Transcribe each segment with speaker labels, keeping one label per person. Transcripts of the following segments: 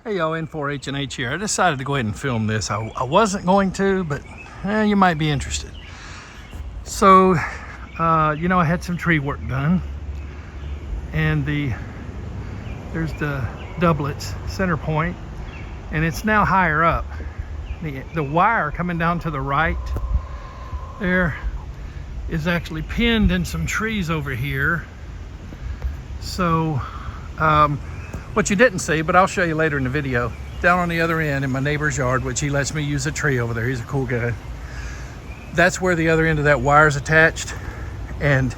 Speaker 1: Hey y'all, N4H&H here. I decided to go ahead and film this. I wasn't going to, but you might be interested. So, I had some tree work done, and there's the Doublet's center point, and it's now higher up. The wire coming down to the right there is actually pinned in some trees over here. So, what you didn't see, but I'll show you later in the video, down on the other end in my neighbor's yard, which he lets me use a tree over there, he's a cool guy, that's where the other end of that wire is attached. And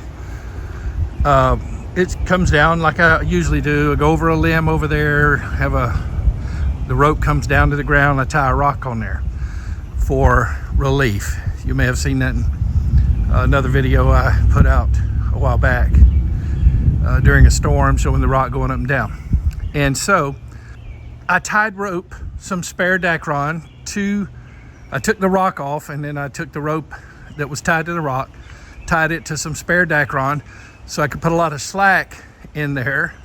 Speaker 1: it comes down like I usually do. I go over a limb over there, the rope comes down to the ground, I tie a rock on there for relief. You may have seen that in another video I put out a while back during a storm, showing the rock going up and down. And so I tied rope, some spare Dacron, I took the rock off, and then I took the rope that was tied to the rock, tied it to some spare Dacron so I could put a lot of slack in there,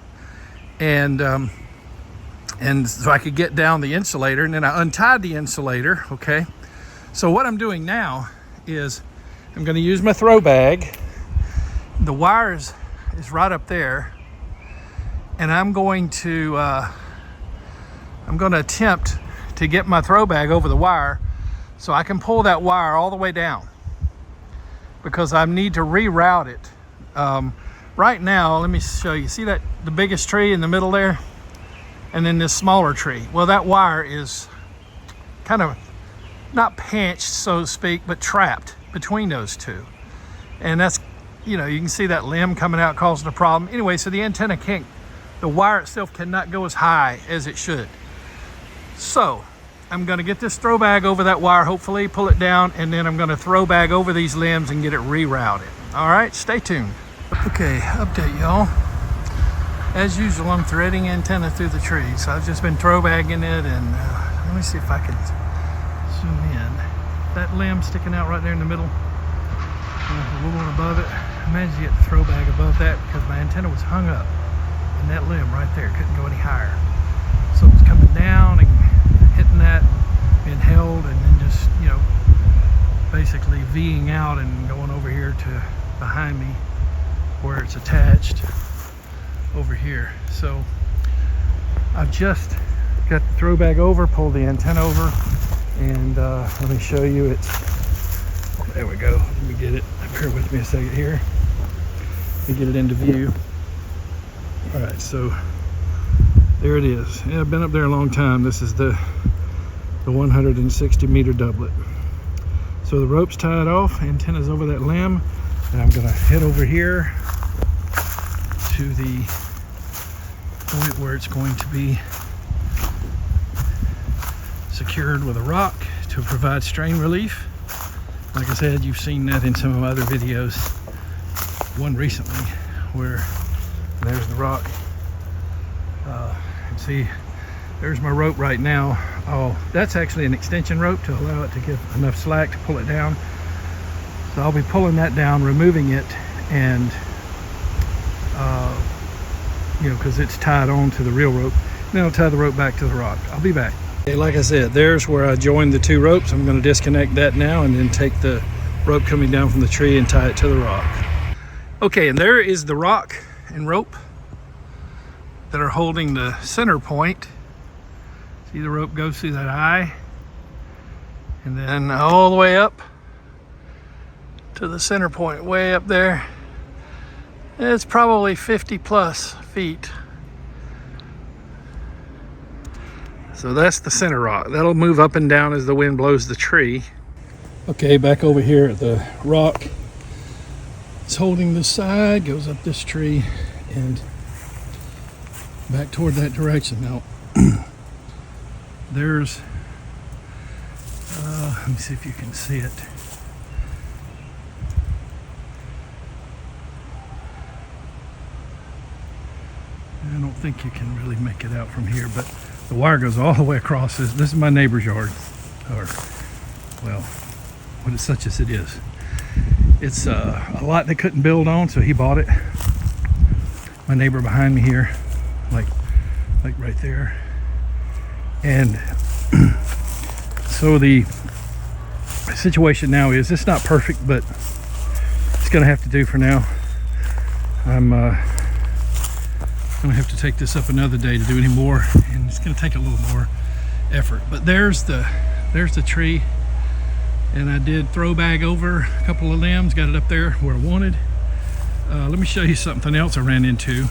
Speaker 1: and so I could get down the insulator, and then I untied the insulator. Okay, so what I'm doing now is I'm going to use my throw bag. The wire is right up there, and I'm going to attempt to get my throw bag over the wire so I can pull that wire all the way down, because I need to reroute it. Right now, let me show you. See that the biggest tree in the middle there, and then this smaller tree? Well, that wire is kind of not pinched, so to speak, but trapped between those two, and that's, you can see that limb coming out causing a problem. Anyway, so the antenna the wire itself cannot go as high as it should. So I'm going to get this throw bag over that wire, hopefully pull it down, and then I'm going to throw bag over these limbs and get it rerouted. All right, stay tuned. Okay, update y'all. As usual, I'm threading antenna through the trees. So I've just been throw bagging it, and let me see if I can zoom in. That limb sticking out right there in the middle, a little one above it. I managed to get the throw bag above that because my antenna was hung up in that limb right there, couldn't go any higher. So it was coming down and hitting that, being held, and then just, basically V'ing out and going over here to behind me where it's attached over here. So I've just got the throw bag over, pulled the antenna over, and let me show you. There we go. Let me get it. Bear with me a second here. Let me get it into view. All right, so there it is. Yeah, I've been up there a long time. This is the 160 meter doublet. So the rope's tied off, antenna's over that limb, and I'm gonna head over here to the point where it's going to be secured with a rock to provide strain relief. Like I said, you've seen that in some of my other videos. One recently where there's the rock. And see, there's my rope right now. Oh, that's actually an extension rope to allow it to get enough slack to pull it down. So I'll be pulling that down, removing it, and because it's tied on to the real rope. Then I'll tie the rope back to the rock. I'll be back. Okay, like I said, there's where I joined the two ropes. I'm going to disconnect that now and then take the rope coming down from the tree and tie it to the rock. Okay, and there is the rock and rope that are holding the center point. See, the rope goes through that eye and then all the way up to the center point way up there. It's probably 50 plus feet. So that's the center rock. That'll move up and down as the wind blows the tree. Okay, back over here at the rock. It's holding the side, goes up this tree and back toward that direction. Now, there's, let me see if you can see it. I don't think you can really make it out from here, but the wire goes all the way across this. This is my neighbor's yard, or, well, what is such as it is. It's a lot they couldn't build on, so he bought it. My neighbor behind me here, like right there, And so the situation now is, it's not perfect, but it's gonna have to do for now. I'm gonna have to take this up another day to do any more, and it's gonna take a little more effort. But there's the tree, and I did throw bag over a couple of limbs, got it up there where I wanted. Let me show you something else I ran into.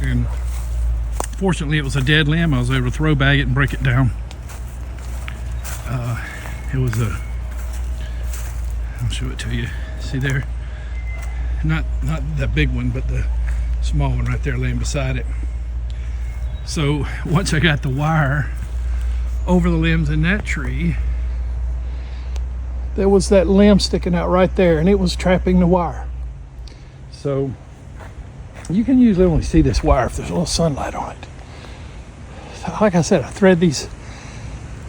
Speaker 1: And fortunately it was a dead limb. I was able to throw bag it and break it down. It was I'll show it to you. See there? Not that big one, but the small one right there laying beside it. So once I got the wire over the limbs in that tree, there was that limb sticking out right there, and it was trapping the wire. So you can usually only see this wire if there's a little sunlight on it. So like I said, I thread these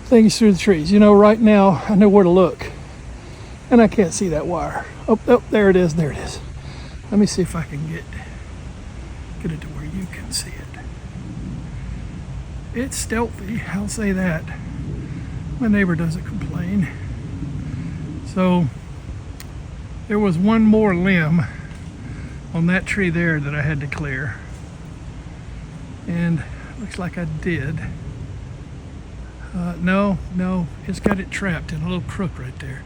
Speaker 1: things through the trees. You know, right now I know where to look, and I can't see that wire. Oh, there it is, there it is. Let me see if I can get it to where you can see it. It's stealthy, I'll say that. My neighbor doesn't complain. So there was one more limb on that tree there that I had to clear, and looks like I did. No, it's got it trapped in a little crook right there.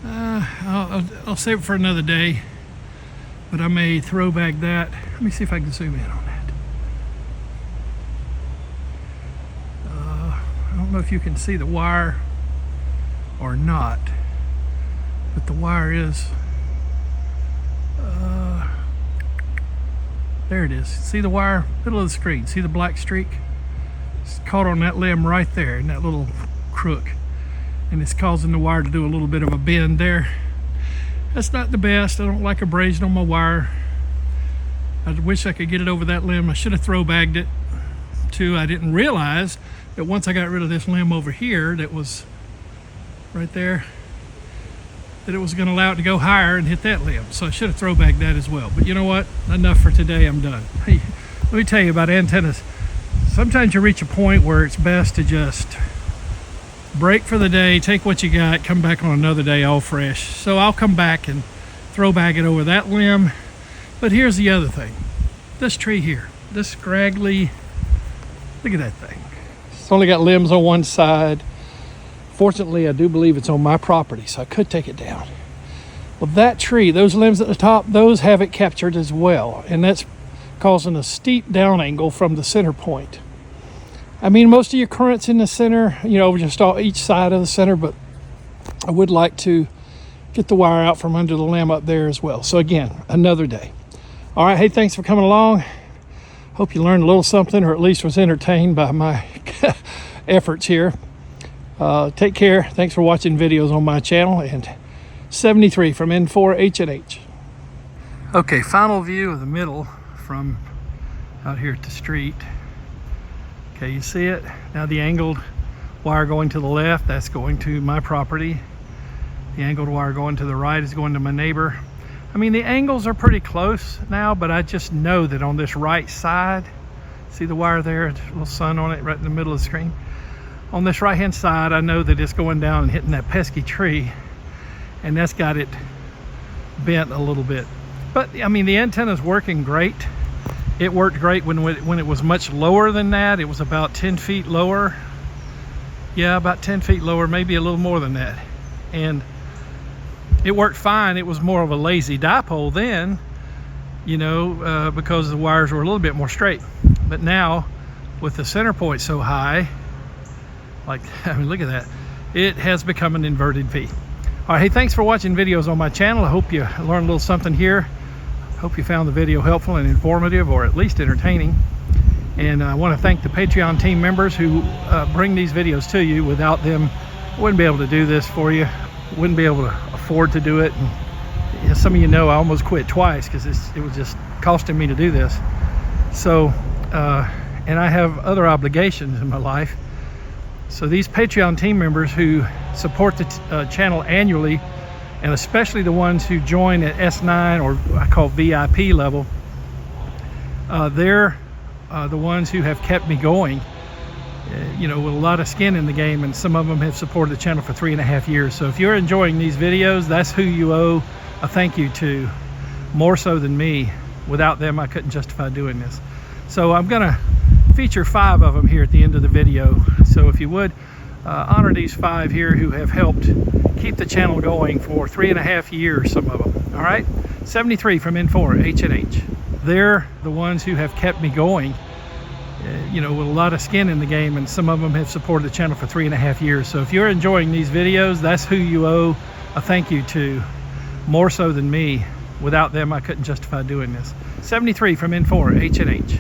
Speaker 1: I'll save it for another day, but I may throw back that. Let me see if I can zoom in on that. I don't know if you can see the wire or not, but the wire is there it is. See the wire, middle of the screen, see the black streak? It's caught on that limb right there in that little crook, and it's causing the wire to do a little bit of a bend there. That's not the best. I don't like abrasion on my wire. I wish I could get it over that limb. I should have throw bagged it too. I didn't realize that once I got rid of this limb over here that was right there, that it was going to allow it to go higher and hit that limb. So I should have throw bagged that as well. But you know what? Enough for today. I'm done. Hey, let me tell you about antennas. Sometimes you reach a point where it's best to just break for the day, take what you got, come back on another day all fresh. So I'll come back and throw bag it over that limb. But here's the other thing. This tree here, this scraggly, look at that thing. It's only got limbs on one side. Fortunately, I do believe it's on my property, so I could take it down. Well, that tree, those limbs at the top, those have it captured as well, and that's causing a steep down angle from the center point. I mean, most of your current's in the center, you know, just each side of the center, but I would like to get the wire out from under the limb up there as well. So again, another day. All right, hey, thanks for coming along. Hope you learned a little something, or at least was entertained by my efforts here. Take care. Thanks for watching videos on my channel. And 73 from N4H&H. Okay, final view of the middle from out here at the street. Okay, you see it? Now the angled wire going to the left, that's going to my property. The angled wire going to the right is going to my neighbor. I mean, the angles are pretty close now, but I just know that on this right side, see the wire there, a little sun on it right in the middle of the screen. On this right hand side, I know that it's going down and hitting that pesky tree, and that's got it bent a little bit. But I mean, the antenna's working great. It worked great when it was much lower than that. It was about 10 feet lower. Yeah, about 10 feet lower, maybe a little more than that. And it worked fine. It was more of a lazy dipole then, you know, because the wires were a little bit more straight. But now, with the center point so high, like, I mean, look at that. It has become an inverted V. All right, hey, thanks for watching videos on my channel. I hope you learned a little something here. Hope you found the video helpful and informative, or at least entertaining. And I want to thank the Patreon team members who bring these videos to you. Without them, I wouldn't be able to do this for you. Wouldn't be able to afford to do it. And as some of you know, I almost quit twice because it was just costing me to do this. So, and I have other obligations in my life. So these Patreon team members who support the channel annually, and especially the ones who join at S9, or I call VIP level, their the ones who have kept me going, you know, with a lot of skin in the game, and some of them have supported the channel for 3.5 years. So if you're enjoying these videos, that's who you owe a thank you to, more so than me. Without them, I couldn't justify doing this. So I'm gonna feature 5 of them here at the end of the video. So if you would, honor these 5 here who have helped keep the channel going for 3.5 years, some of them. All right, 73 from N4, H&H. They're the ones who have kept me going, you know, with a lot of skin in the game, and some of them have supported the channel for 3.5 years. So if you're enjoying these videos, that's who you owe a thank you to, more so than me. Without them, I couldn't justify doing this. 73 from N4, H&H.